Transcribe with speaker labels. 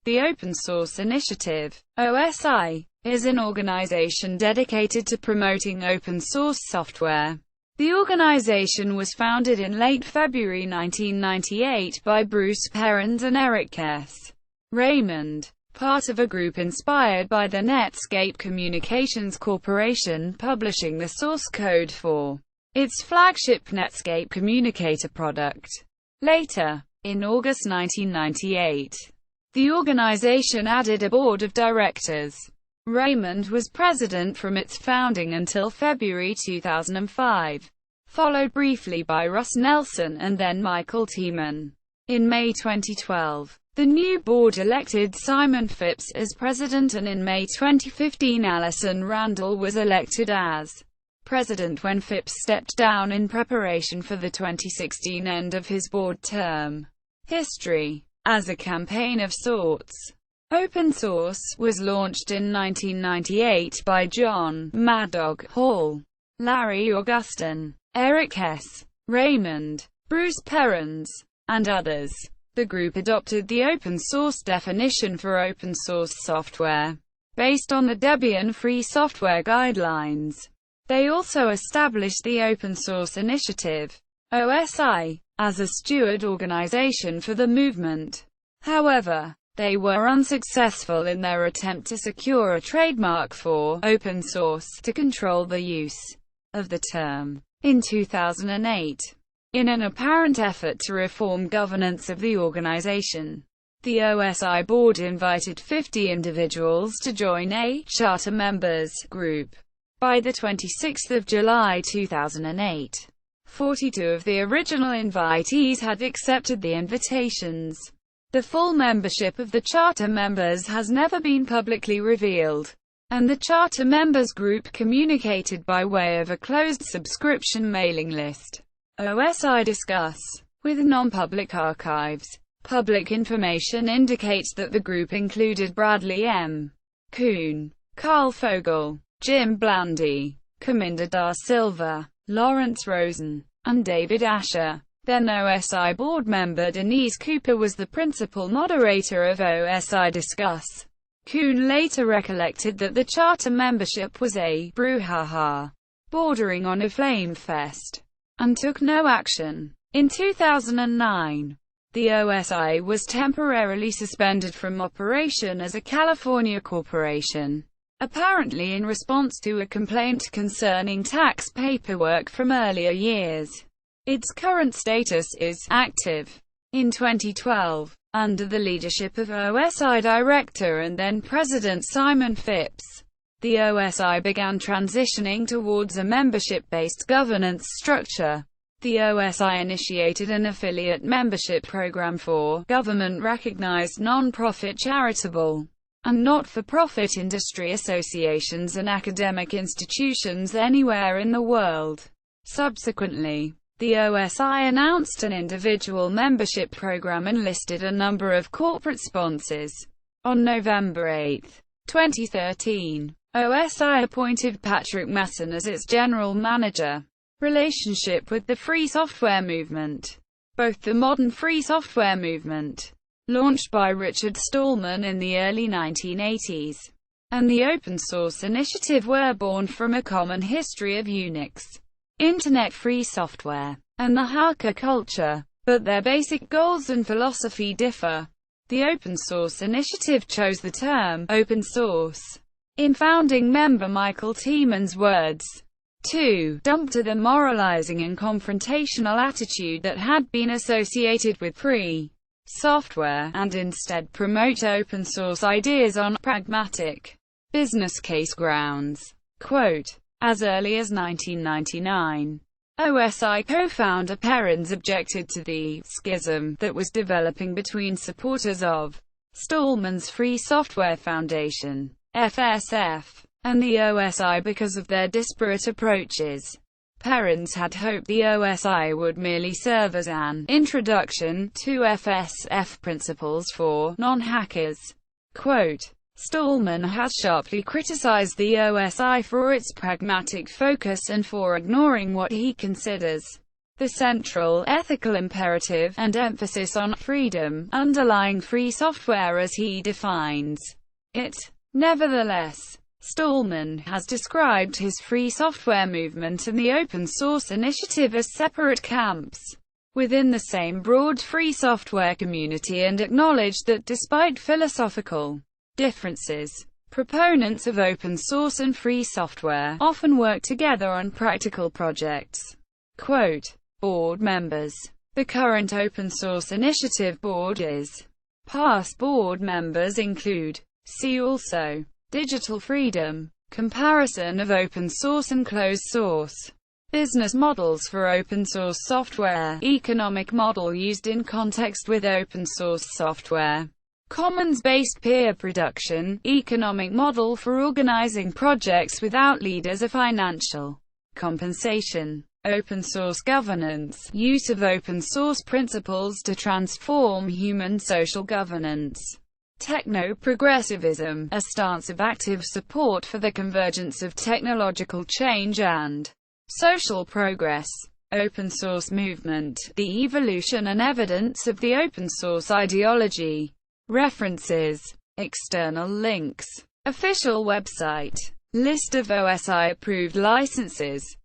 Speaker 1: The Open Source Initiative, OSI, is an organization dedicated to promoting open source software. The organization was founded in late February 1998 by Bruce Perens and directors.Raymond, part of a group inspired by the Netscape Communications Corporation publishing the source code for its flagship Netscape Communicator product. Later, in August 1998, the organization added a board of directors. Raymond was president from its founding until February 2005, followed briefly by Russ Nelson and then Michael Tiemann. In May 2012, the new board elected Simon Phipps as president, and in May 2015 Allison Randal was elected as president when Phipps stepped down in preparation for the 2016 end of his board term. History. As a campaign of sorts, Open Source was launched in 1998 by John Mad Dog Hall, Larry Augustin, Eric S. Raymond, Bruce Perens, and others. The group adopted the open source definition for open source software, based on the Debian Free Software Guidelines. They also established the Open Source Initiative, OSI, as a steward organization for the movement. However, they were unsuccessful in their attempt to secure a trademark for open source to control the use of the term. In 2008, in an apparent effort to reform governance of the organization, the OSI board invited 50 individuals to join a charter members group. By the 26th of July 2008, 42 of the original invitees had accepted the invitations. The full membership of the charter members has never been publicly revealed, and the charter members group communicated by way of a closed subscription mailing list. OSI Discuss. With non-public archives. Public information indicates that the group included Bradley M. Kuhn, Carl Fogel, Jim Blandy, Kaminda da Silva, Lawrence Rosen, and David Asher. Then OSI board member Denise Cooper was the principal moderator of OSI Discuss. Kuhn later recollected that the charter membership was a brouhaha, bordering on a flame fest, and took no action. In 2009, the OSI was temporarily suspended from operation as a California corporation, apparently in response to a complaint concerning tax paperwork from earlier years. Its current status is active. In 2012, under the leadership of OSI director and then president Simon Phipps, the OSI began transitioning towards a membership-based governance structure. The OSI initiated an affiliate membership program for government-recognized non-profit charitable and not-for-profit industry associations and academic institutions anywhere in the world. Subsequently, the OSI announced an individual membership program and listed a number of corporate sponsors. On November 8, 2013, OSI appointed Patrick Masson as its general manager. Relationship with the free software movement. Both the modern free software movement, launched by Richard Stallman in the early 1980s, and the open source initiative were born from a common history of Unix, Internet free software, and the hacker culture, but their basic goals and philosophy differ. The Open Source Initiative chose the term open source, in founding member Michael Tiemann's words, to dump the moralizing and confrontational attitude that had been associated with free software, and instead promote open source ideas on pragmatic business case grounds. Quote, as early as 1999, OSI co-founder Perens objected to the schism that was developing between supporters of Stallman's Free Software Foundation, FSF, and the OSI because of their disparate approaches. Perens had hoped the OSI would merely serve as an introduction to FSF principles for non-hackers. Quote, Stallman has sharply criticized the OSI for its pragmatic focus and for ignoring what he considers the central ethical imperative, and emphasis on freedom, underlying free software as he defines it. Nevertheless, Stallman has described his free software movement and the open source initiative as separate camps within the same broad free software community, and acknowledged that despite philosophical differences, proponents of open source and free software often work together on practical projects. Quote, board members. The current open source initiative board is. Past board members include. See also. Digital freedom. Comparison of open source and closed source. Business models for open source software. Economic model used in context with open source software. Commons-based peer production. Economic model for organizing projects without leaders or financial compensation. Open source governance. Use of open source principles to transform human social governance. Techno-progressivism, a stance of active support for the convergence of technological change and social progress. Open source movement, the evolution and evidence of the open source ideology. References. External links. Official website. List of OSI-approved licenses.